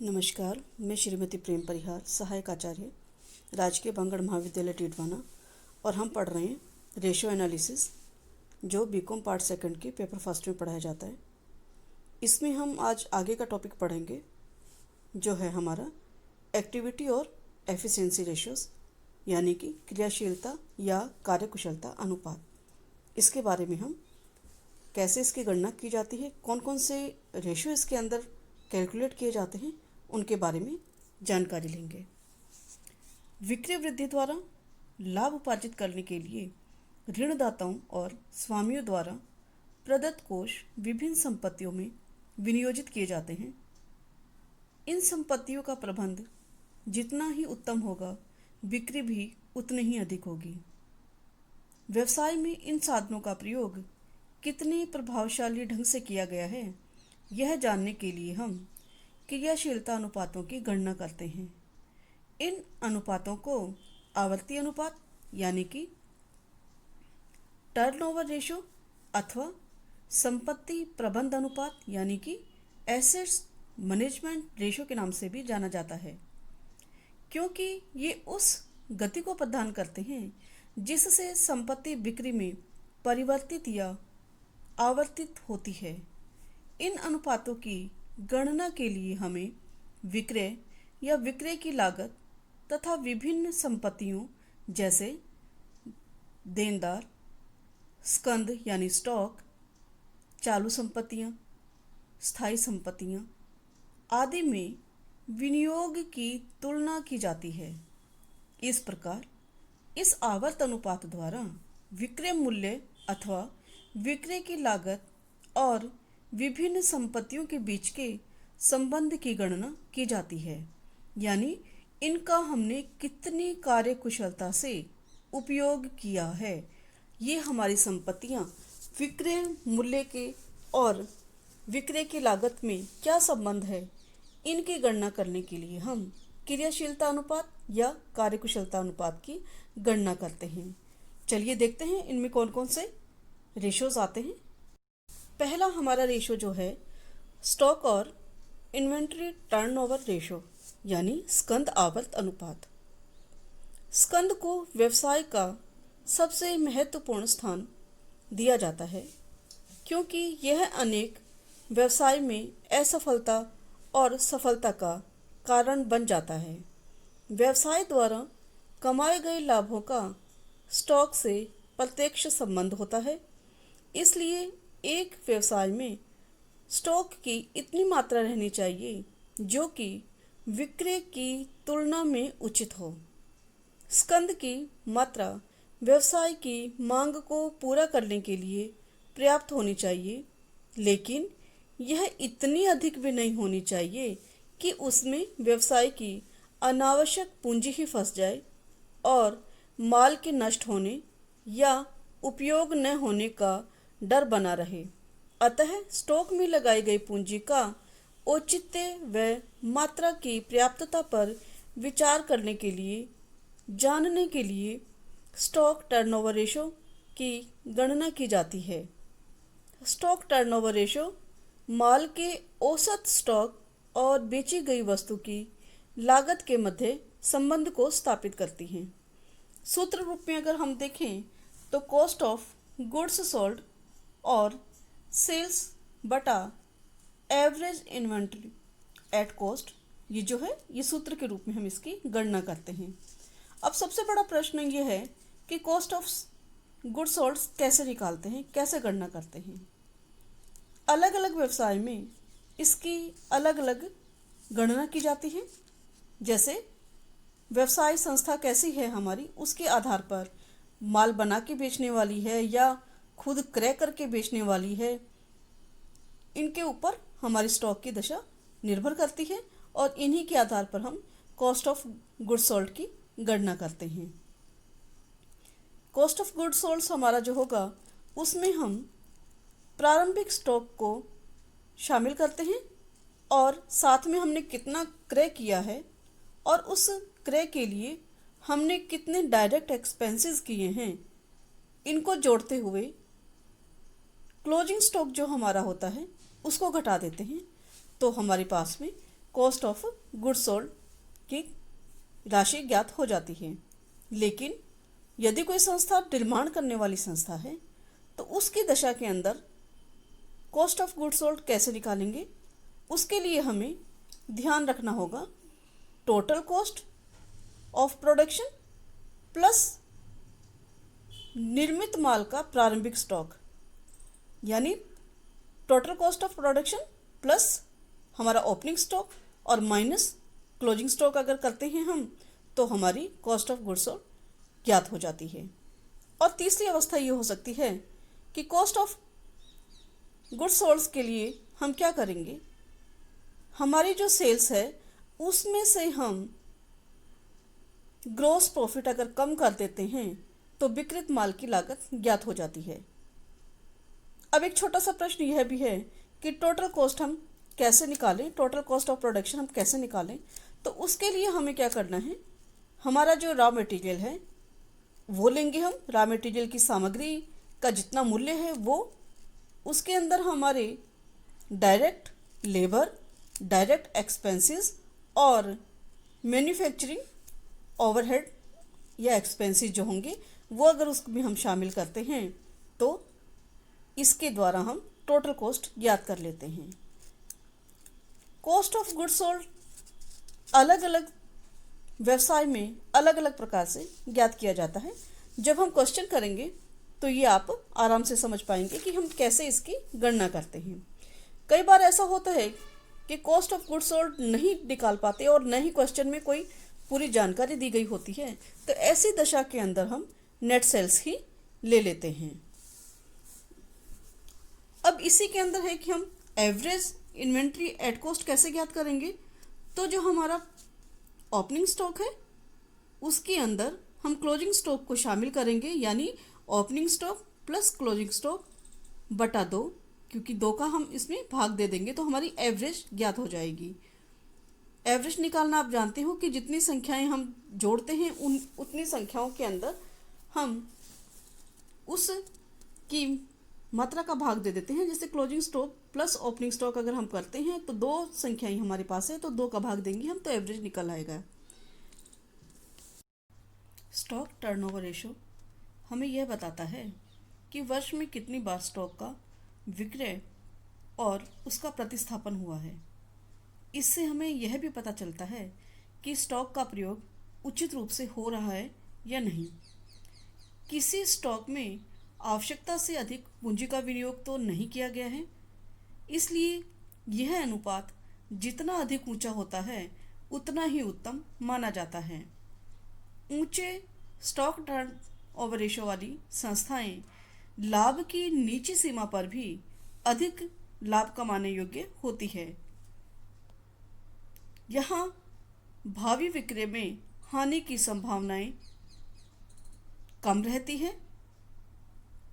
नमस्कार, मैं श्रीमती प्रेम परिहार, सहायक आचार्य, राजकीय बांगड़ महाविद्यालय टीटवाना, और हम पढ़ रहे हैं रेशो एनालिसिस, जो बीकॉम पार्ट सेकंड के पेपर फर्स्ट में पढ़ाया जाता है। इसमें हम आज आगे का टॉपिक पढ़ेंगे, जो है हमारा एक्टिविटी और एफिशिएंसी रेशियोज, यानी कि क्रियाशीलता या कार्यकुशलता अनुपात। इसके बारे में हम कैसे इसकी गणना की जाती है, कौन कौन से रेशियो इसके अंदर कैलकुलेट किए जाते हैं, उनके बारे में जानकारी लेंगे। विक्रय वृद्धि द्वारा लाभ उपार्जित करने के लिए ऋणदाताओं और स्वामियों द्वारा प्रदत्त कोष विभिन्न संपत्तियों में विनियोजित किए जाते हैं। इन संपत्तियों का प्रबंध जितना ही उत्तम होगा, बिक्री भी उतनी ही अधिक होगी। व्यवसाय में इन साधनों का प्रयोग कितने प्रभावशाली ढंग से किया गया है, यह जानने के लिए हम क्रियाशीलता अनुपातों की गणना करते हैं। इन अनुपातों को आवर्ती अनुपात यानी कि टर्नओवर रेशो अथवा संपत्ति प्रबंध अनुपात यानी कि एसेट्स मैनेजमेंट रेशो के नाम से भी जाना जाता है, क्योंकि ये उस गति को प्रदान करते हैं जिससे संपत्ति बिक्री में परिवर्तित या आवर्तित होती है। इन अनुपातों की गणना के लिए हमें विक्रय या विक्रय की लागत तथा विभिन्न संपत्तियों जैसे देनदार, स्कंद यानी स्टॉक, चालू संपत्तियां, स्थायी संपत्तियां आदि में विनियोग की तुलना की जाती है। इस प्रकार इस आवर्त अनुपात द्वारा विक्रय मूल्य अथवा विक्रय की लागत और विभिन्न संपत्तियों के बीच के संबंध की गणना की जाती है, यानी इनका हमने कितनी कार्यकुशलता से उपयोग किया है। ये हमारी संपत्तियां विक्रय मूल्य के और विक्रय की लागत में क्या संबंध है, इनकी गणना करने के लिए हम क्रियाशीलता अनुपात या कार्यकुशलता अनुपात की गणना करते हैं। चलिए देखते हैं इनमें कौन कौन से रेशोज आते हैं। पहला हमारा रेशो जो है स्टॉक और इन्वेंट्री टर्नओवर रेशो यानी स्कंद आवर्त अनुपात। स्कंद को व्यवसाय का सबसे महत्वपूर्ण स्थान दिया जाता है, क्योंकि यह अनेक व्यवसाय में असफलता और सफलता का कारण बन जाता है। व्यवसाय द्वारा कमाए गए लाभों का स्टॉक से प्रत्यक्ष संबंध होता है, इसलिए एक व्यवसाय में स्टॉक की इतनी मात्रा रहनी चाहिए जो कि विक्रय की तुलना में उचित हो। स्कंद की मात्रा व्यवसाय की मांग को पूरा करने के लिए पर्याप्त होनी चाहिए, लेकिन यह इतनी अधिक भी नहीं होनी चाहिए कि उसमें व्यवसाय की अनावश्यक पूंजी ही फंस जाए और माल के नष्ट होने या उपयोग न होने का डर बना रहे। अतः स्टॉक में लगाई गई पूंजी का औचित्य व मात्रा की पर्याप्तता पर विचार करने के लिए जानने के लिए स्टॉक टर्नओवर रेशो की गणना की जाती है। स्टॉक टर्नओवर रेशो माल के औसत स्टॉक और बेची गई वस्तु की लागत के मध्य संबंध को स्थापित करती है। सूत्र रूप में अगर हम देखें तो कॉस्ट ऑफ गुड्स सोल्ड और सेल्स बटा एवरेज इन्वेंट्री एट कॉस्ट, ये जो है ये सूत्र के रूप में हम इसकी गणना करते हैं। अब सबसे बड़ा प्रश्न ये है कि कॉस्ट ऑफ गुड्स सोल्ड कैसे निकालते हैं, कैसे गणना करते हैं। अलग अलग व्यवसाय में इसकी अलग अलग गणना की जाती है। जैसे व्यवसाय संस्था कैसी है हमारी, उसके आधार पर माल बना के बेचने वाली है या खुद क्रय करके बेचने वाली है, इनके ऊपर हमारी स्टॉक की दशा निर्भर करती है और इन्हीं के आधार पर हम कॉस्ट ऑफ गुड्स सोल्ड की गणना करते हैं। कॉस्ट ऑफ गुड्स सोल्ड हमारा जो होगा उसमें हम प्रारंभिक स्टॉक को शामिल करते हैं और साथ में हमने कितना क्रय किया है और उस क्रय के लिए हमने कितने डायरेक्ट एक्सपेंसेस किए हैं, इनको जोड़ते हुए क्लोजिंग स्टॉक जो हमारा होता है उसको घटा देते हैं, तो हमारे पास में कॉस्ट ऑफ गुड्स सोल्ड की राशि ज्ञात हो जाती है। लेकिन यदि कोई संस्था निर्माण करने वाली संस्था है तो उसकी दशा के अंदर कॉस्ट ऑफ गुड्स सोल्ड कैसे निकालेंगे, उसके लिए हमें ध्यान रखना होगा total cost of production plus निर्मित माल का प्रारंभिक स्टॉक, यानी total cost of production plus हमारा ओपनिंग स्टॉक और माइनस क्लोजिंग स्टॉक अगर करते हैं हम तो हमारी कॉस्ट ऑफ गुड्स सोल्ड ज्ञात हो जाती है। और तीसरी अवस्था ये हो सकती है कि कॉस्ट ऑफ गुड्स सोल्ड के लिए हम क्या करेंगे, हमारी जो सेल्स है उसमें से हम ग्रॉस प्रॉफिट अगर कम कर देते हैं तो विक्रय माल की लागत ज्ञात हो जाती है। अब एक छोटा सा प्रश्न यह भी है कि टोटल कॉस्ट हम कैसे निकालें, टोटल कॉस्ट ऑफ प्रोडक्शन हम कैसे निकालें। तो उसके लिए हमें क्या करना है, हमारा जो रॉ मटेरियल है वो लेंगे हम, रॉ मटेरियल की सामग्री का जितना मूल्य है वो, उसके अंदर हमारे डायरेक्ट लेबर, डायरेक्ट एक्सपेंसेस और मैन्युफैक्चरिंग ओवरहेड या एक्सपेंसेस जो होंगे वो अगर उसमें हम शामिल करते हैं तो इसके द्वारा हम टोटल कॉस्ट ज्ञात कर लेते हैं। कॉस्ट ऑफ गुड्स सोल्ड अलग अलग व्यवसाय में अलग अलग प्रकार से ज्ञात किया जाता है। जब हम क्वेश्चन करेंगे तो ये आप आराम से समझ पाएंगे कि हम कैसे इसकी गणना करते हैं। कई बार ऐसा होता है कि कॉस्ट ऑफ गुड्स सोल्ड नहीं निकाल पाते और न ही क्वेश्चन में कोई पूरी जानकारी दी गई होती है, तो ऐसी दशा के अंदर हम नेट सेल्स ही ले लेते हैं। अब इसी के अंदर है कि हम एवरेज इन्वेंट्री एट कॉस्ट कैसे ज्ञात करेंगे। तो जो हमारा ओपनिंग स्टॉक है उसके अंदर हम क्लोजिंग स्टॉक को शामिल करेंगे, यानी opening stock plus closing stock बटा 2, क्योंकि 2 का हम इसमें भाग दे देंगे तो हमारी एवरेज ज्ञात हो जाएगी। एवरेज निकालना आप जानते हो कि जितनी संख्याएं हम जोड़ते हैं उतनी संख्याओं के अंदर हम उस की मात्रा का भाग दे देते हैं। जैसे closing stock plus opening stock अगर हम करते हैं तो 2 संख्याएं हमारे पास है तो 2 का भाग देंगे हम तो एवरेज निकल आएगा। स्टॉक टर्नओवर रेशो हमें यह बताता है कि वर्ष में कितनी बार स्टॉक का विक्रय और उसका प्रतिस्थापन हुआ है। इससे हमें यह भी पता चलता है कि स्टॉक का प्रयोग उचित रूप से हो रहा है या नहीं। किसी स्टॉक में आवश्यकता से अधिक पूंजी का विनियोग तो नहीं किया गया है, इसलिए यह अनुपात जितना अधिक ऊंचा होता है उतना ही उत्तम माना जाता है। ऊंचे स्टॉक टर्न ओवर रेशो वाली संस्थाएं लाभ की नीची सीमा पर भी अधिक लाभ कमाने योग्य होती है। यहाँ भावी विक्रय में हानि की संभावनाएं कम रहती है,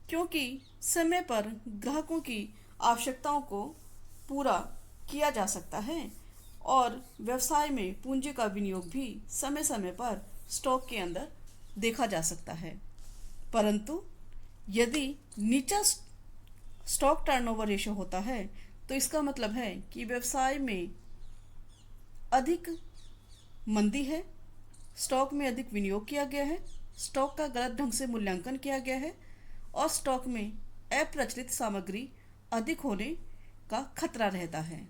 क्योंकि समय पर ग्राहकों की आवश्यकताओं को पूरा किया जा सकता है और व्यवसाय में पूंजी का विनियोग भी समय समय पर स्टॉक के अंदर देखा जा सकता है। परंतु यदि नीचा स्टॉक टर्नओवर रेशो होता है तो इसका मतलब है कि व्यवसाय में अधिक मंदी है, स्टॉक में अधिक विनियोग किया गया है, स्टॉक का गलत ढंग से मूल्यांकन किया गया है और स्टॉक में अप्रचलित सामग्री अधिक होने का खतरा रहता है।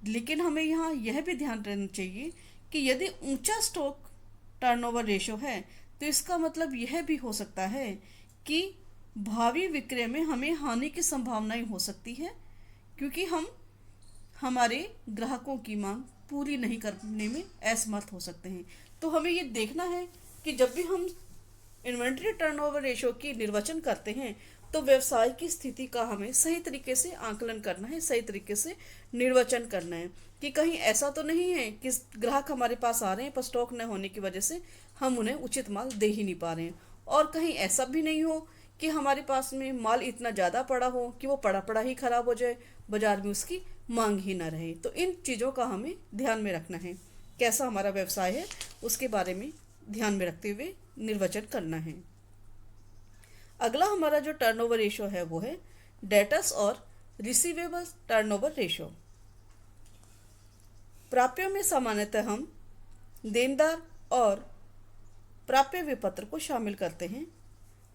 लेकिन हमें यहाँ यह भी ध्यान रखना चाहिए कि यदि ऊंचा स्टॉक टर्नओवर रेशो है तो इसका मतलब यह भी हो सकता है कि भावी विक्रय में हमें हानि की संभावनाएं हो सकती है, क्योंकि हम हमारे ग्राहकों की मांग पूरी नहीं करने में असमर्थ हो सकते हैं। तो हमें ये देखना है कि जब भी हम इन्वेंट्री टर्नओवर रेशो की निर्वचन करते हैं तो व्यवसाय की स्थिति का हमें सही तरीके से आकलन करना है, सही तरीके से निर्वचन करना है कि कहीं ऐसा तो नहीं है कि ग्राहक हमारे पास आ रहे हैं पर स्टॉक न होने की वजह से हम उन्हें उचित माल दे ही नहीं पा रहे हैं, और कहीं ऐसा भी नहीं हो कि हमारे पास में माल इतना ज़्यादा पड़ा हो कि वो पड़ा पड़ा ही खराब हो जाए, बाजार में उसकी मांग ही ना रहे। तो इन चीज़ों का हमें ध्यान में रखना है, कैसा हमारा व्यवसाय है उसके बारे में ध्यान में रखते हुए निर्वचन करना है। अगला हमारा जो टर्नओवर रेशो है वो है डेटर्स और रिसीवेबल्स टर्नओवर रेशो। प्राप्यों में सामान्यतः हम देनदार और प्राप्य विपत्र को शामिल करते हैं,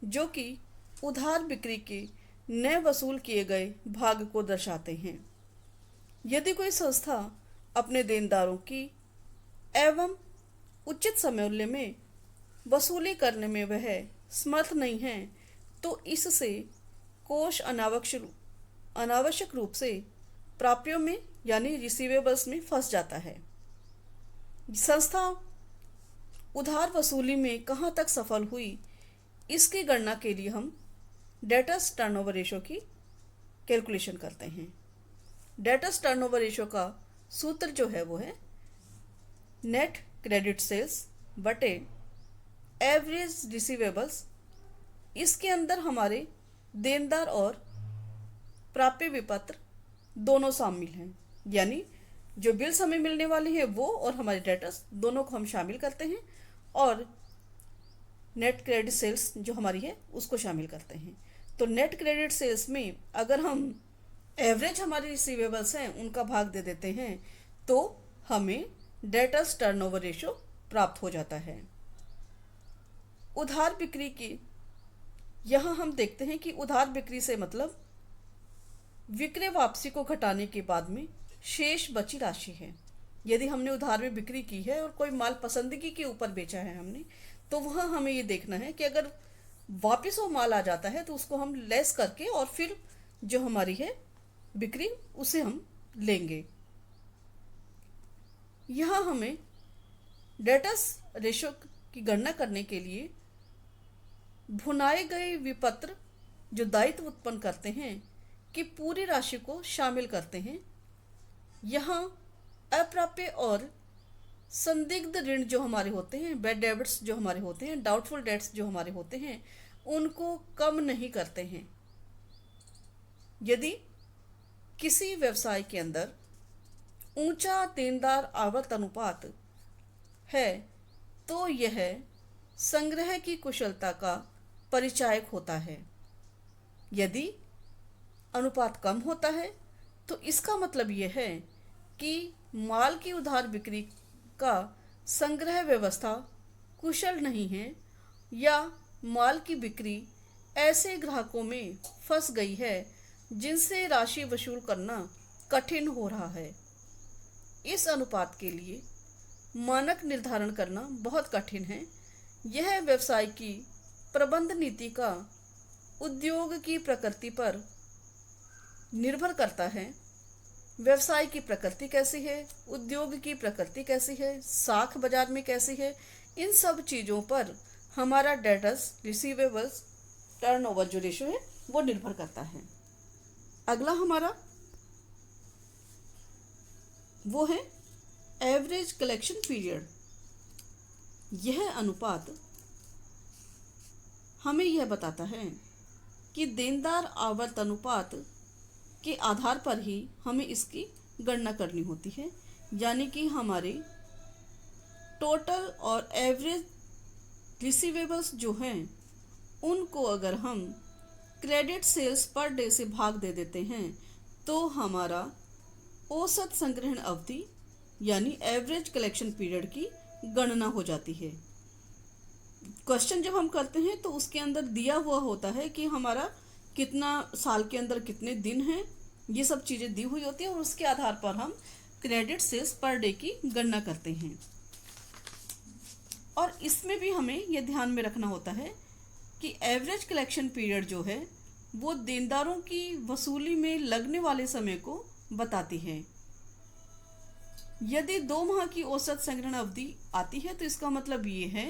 जो कि उधार बिक्री के नए वसूल किए गए भाग को दर्शाते हैं। यदि कोई संस्था अपने देनदारों की एवं उचित समय मूल्य में वसूली करने में वह समर्थ नहीं है, तो इससे कोष अनावश्यक रूप से प्राप्यों में यानी रिसीवेबल्स में फंस जाता है। संस्था उधार वसूली में कहाँ तक सफल हुई, इसकी गणना के लिए हम डेटर्स टर्नओवर रेशो की कैलकुलेशन करते हैं। डेटर्स टर्नओवर रेशो का सूत्र जो है वो है नेट क्रेडिट सेल्स बटे एवरेज रिसीवेबल्स। इसके अंदर हमारे देनदार और प्राप्य विपत्र दोनों शामिल हैं, यानी जो बिल्स हमें मिलने वाले हैं वो और हमारे डेटर्स दोनों को हम शामिल करते हैं, और नेट क्रेडिट सेल्स जो हमारी है उसको शामिल करते हैं। तो नेट क्रेडिट सेल्स में अगर हम एवरेज हमारी रिसीवेबल्स हैं उनका भाग दे देते हैं तो हमें डेटर्स टर्नओवर रेशो प्राप्त हो जाता है। उधार बिक्री की यहाँ हम देखते हैं कि उधार बिक्री से मतलब विक्रय वापसी को घटाने के बाद में शेष बची राशि है। यदि हमने उधार में बिक्री की है और कोई माल पसंदगी के ऊपर बेचा है हमने, तो वह हमें ये देखना है कि अगर वापस वो माल आ जाता है तो उसको हम लेस करके और फिर जो हमारी है बिक्री उसे हम लेंगे। यहाँ हमें डेटर्स रेशो की गणना करने के लिए भुनाए गए विपत्र जो दायित्व उत्पन्न करते हैं कि पूरी राशि को शामिल करते हैं। यहाँ अप्राप्य और संदिग्ध ऋण जो हमारे होते हैं, बैड डेबिट्स जो हमारे होते हैं, डाउटफुल डेट्स जो हमारे होते हैं, उनको कम नहीं करते हैं। यदि किसी व्यवसाय के अंदर ऊंचा देनदार आवर्त अनुपात है तो यह संग्रह की कुशलता का परिचायक होता है। यदि अनुपात कम होता है तो इसका मतलब यह है कि माल की उधार बिक्री का संग्रह व्यवस्था कुशल नहीं है, या माल की बिक्री ऐसे ग्राहकों में फंस गई है जिनसे राशि वसूल करना कठिन हो रहा है। इस अनुपात के लिए मानक निर्धारण करना बहुत कठिन है। यह व्यवसाय की प्रबंध नीति का उद्योग की प्रकृति पर निर्भर करता है। व्यवसाय की प्रकृति कैसी है, उद्योग की प्रकृति कैसी है, साख बाजार में कैसी है, इन सब चीज़ों पर हमारा डेटर्स रिसीवेबल्स टर्नओवर जो रेशो है वो निर्भर करता है। अगला हमारा वो है एवरेज कलेक्शन पीरियड। यह अनुपात हमें यह बताता है कि देनदार आवर्त अनुपात के आधार पर ही हमें इसकी गणना करनी होती है, यानी कि हमारे टोटल और एवरेज रिसीवेबल्स जो हैं उनको अगर हम क्रेडिट सेल्स पर डे से भाग दे देते हैं तो हमारा औसत संग्रहण अवधि यानी एवरेज कलेक्शन पीरियड की गणना हो जाती है। क्वेश्चन जब हम करते हैं तो उसके अंदर दिया हुआ होता है कि हमारा कितना साल के अंदर कितने दिन हैं, ये सब चीज़ें दी हुई होती है और उसके आधार पर हम क्रेडिट सेल्स पर डे की गणना करते हैं। और इसमें भी हमें यह ध्यान में रखना होता है कि एवरेज कलेक्शन पीरियड जो है वो देनदारों की वसूली में लगने वाले समय को बताती है। यदि 2 माह की औसत संग्रहण अवधि आती है तो इसका मतलब ये है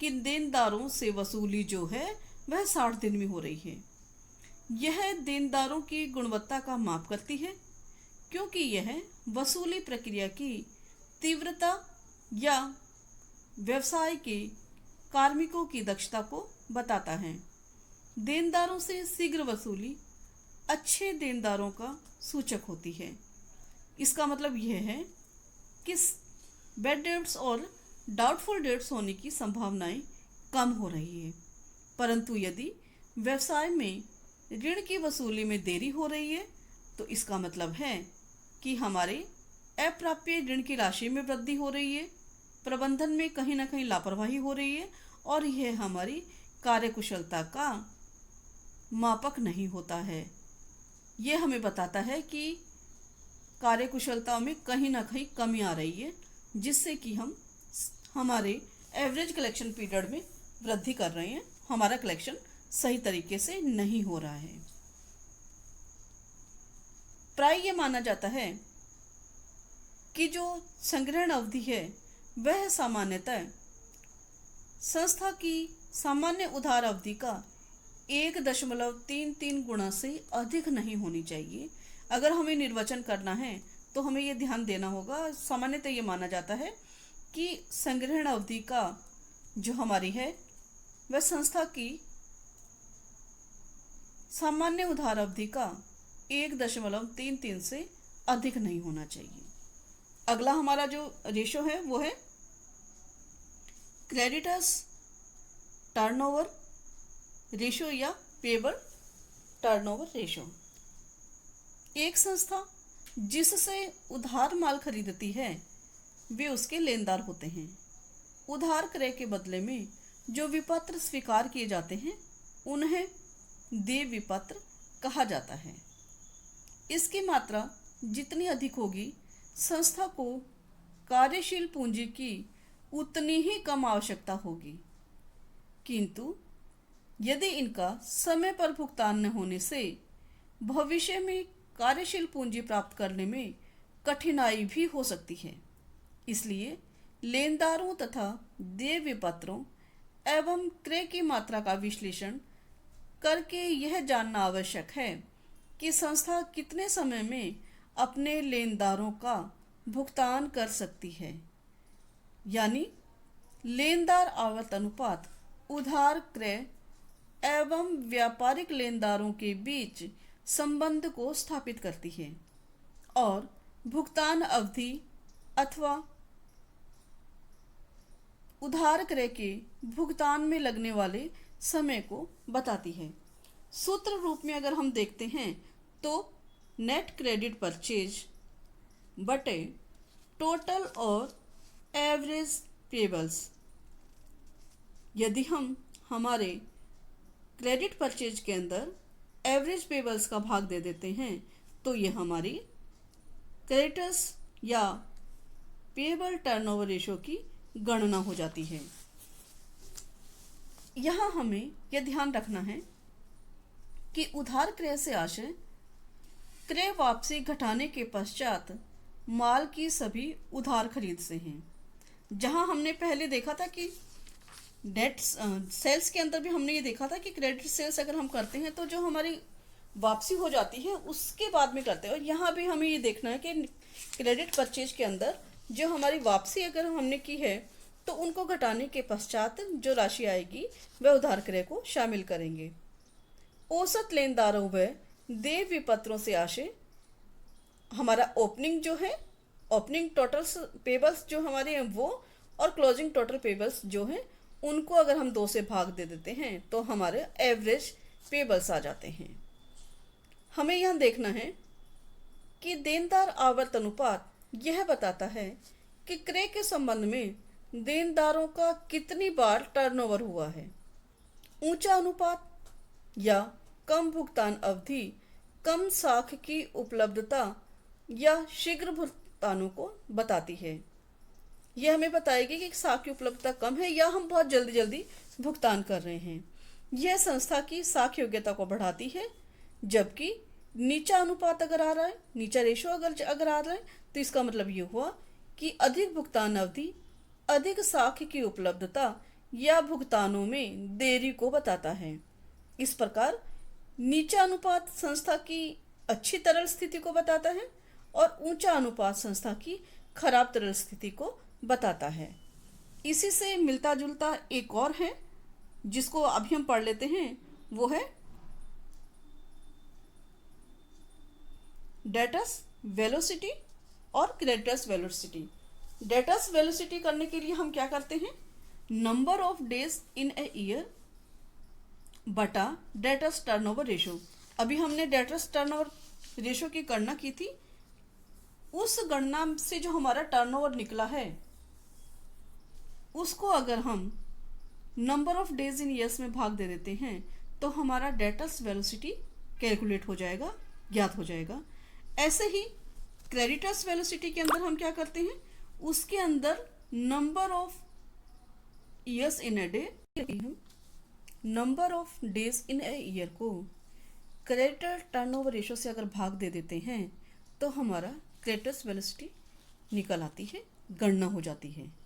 कि देनदारों से वसूली जो है वह 60 दिन में हो रही है। यह देनदारों की गुणवत्ता का माप करती है, क्योंकि यह वसूली प्रक्रिया की तीव्रता या व्यवसाय के कार्मिकों की दक्षता को बताता है। देनदारों से शीघ्र वसूली अच्छे देनदारों का सूचक होती है। इसका मतलब यह है कि बैड डेट्स और डाउटफुल डेट्स होने की संभावनाएं कम हो रही है। परंतु यदि व्यवसाय में ऋण की वसूली में देरी हो रही है तो इसका मतलब है कि हमारे अप्राप्य ऋण की राशि में वृद्धि हो रही है, प्रबंधन में कहीं ना कहीं लापरवाही हो रही है, और यह हमारी कार्यकुशलता का मापक नहीं होता है। यह हमें बताता है कि कार्यकुशलता में कहीं ना कहीं कमी आ रही है, जिससे कि हम हमारे एवरेज कलेक्शन पीरियड में वृद्धि कर रहे हैं, हमारा कलेक्शन सही तरीके से नहीं हो रहा है। प्राय ये माना जाता है कि जो संग्रहण अवधि है वह सामान्यतः संस्था की सामान्य उधार अवधि का 1.33 गुना से अधिक नहीं होनी चाहिए। अगर हमें निर्वचन करना है तो हमें ये ध्यान देना होगा। सामान्यतः ये माना जाता है कि संग्रहण अवधि का जो हमारी है वह संस्था की सामान्य उधार अवधि का 1.33 से अधिक नहीं होना चाहिए। अगला हमारा जो रेशो है वो है क्रेडिटर्स टर्नओवर रेशो या पेबल टर्नओवर रेशो। एक संस्था जिससे उधार माल खरीदती है वे उसके लेनदार होते हैं। उधार क्रय के बदले में जो विपत्र स्वीकार किए जाते हैं उन्हें देय विपत्र कहा जाता है। इसकी मात्रा जितनी अधिक होगी, संस्था को कार्यशील पूंजी की उतनी ही कम आवश्यकता होगी, किंतु यदि इनका समय पर भुगतान न होने से भविष्य में कार्यशील पूंजी प्राप्त करने में कठिनाई भी हो सकती है। इसलिए लेनदारों तथा देय विपत्रों एवं क्रय की मात्रा का विश्लेषण करके यह जानना आवश्यक है कि संस्था कितने समय में अपने लेनदारों का भुगतान कर सकती है, यानी लेनदार आवर्त अनुपात उधार क्रय एवं व्यापारिक लेनदारों के बीच संबंध को स्थापित करती है और भुगतान अवधि अथवा उधार क्रय के भुगतान में लगने वाले समय को बताती है। सूत्र रूप में अगर हम देखते हैं तो नेट क्रेडिट परचेज बटे टोटल और एवरेज पेबल्स। यदि हम हमारे क्रेडिट परचेज के अंदर एवरेज पेबल्स का भाग दे देते हैं तो ये हमारी क्रेडिटर्स या पेबल टर्नओवर रेशो की गणना हो जाती है। यहाँ हमें यह ध्यान रखना है कि उधार क्रय से आशय क्रय वापसी घटाने के पश्चात माल की सभी उधार खरीद से हैं। जहाँ हमने पहले देखा था कि डेट सेल्स के अंदर भी हमने ये देखा था कि क्रेडिट सेल्स अगर हम करते हैं तो जो हमारी वापसी हो जाती है उसके बाद में करते हैं, और यहाँ भी हमें ये देखना है कि क्रेडिट परचेज के अंदर जो हमारी वापसी अगर हमने की है तो उनको घटाने के पश्चात जो राशि आएगी वह उधार क्रय को शामिल करेंगे। औसत लेनदारों व देय विपत्रों से आशय हमारा ओपनिंग जो है, ओपनिंग टोटल पेबल्स जो हमारे हैं वो, और क्लोजिंग टोटल पेबल्स जो हैं उनको अगर हम 2 से भाग दे देते हैं तो हमारे एवरेज पेबल्स आ जाते हैं। हमें यहाँ देखना है कि देनदार आवर्त अनुपात यह बताता है कि क्रय के संबंध में देनदारों का कितनी बार टर्नओवर हुआ है। ऊंचा अनुपात या कम भुगतान अवधि कम साख की उपलब्धता या शीघ्र भुगतानों को बताती है। यह हमें बताएगी कि साख की उपलब्धता कम है या हम बहुत जल्दी जल्दी भुगतान कर रहे हैं। यह संस्था की साख योग्यता को बढ़ाती है, जबकि नीचा अनुपात अगर आ रहा है, नीचा रेशो अगर आ रहा है तो इसका मतलब ये हुआ कि अधिक भुगतान अवधि अधिक साख की उपलब्धता या भुगतानों में देरी को बताता है। इस प्रकार नीचा अनुपात संस्था की अच्छी तरल स्थिति को बताता है और ऊंचा अनुपात संस्था की खराब तरल स्थिति को बताता है। इसी से मिलता जुलता एक और है जिसको अभी हम पढ़ लेते हैं, वो है डेटर्स वेलोसिटी और क्रेडिटर्स वेलोसिटी। डेटर्स वेलोसिटी करने के लिए हम क्या करते हैं, number of days in a year बटा डेटर्स टर्नओवर रेशो। अभी हमने डेटर्स टर्नओवर रेशो की गणना की थी उस गणना से जो हमारा टर्नओवर निकला है उसको अगर हम number of days in years में भाग दे देते हैं तो हमारा डेटर्स वेलोसिटी कैलकुलेट हो जाएगा, ज्ञात हो जाएगा। ऐसे ही क्रेडिटर्स वेलोसिटी के अंदर हम क्या करते हैं, उसके अंदर number of years in a day, हम number of days in a year को क्रेडिटर टर्नओवर रेशो से अगर भाग दे देते हैं तो हमारा क्रेडिटर्स वेलोसिटी निकल आती है, गणना हो जाती है।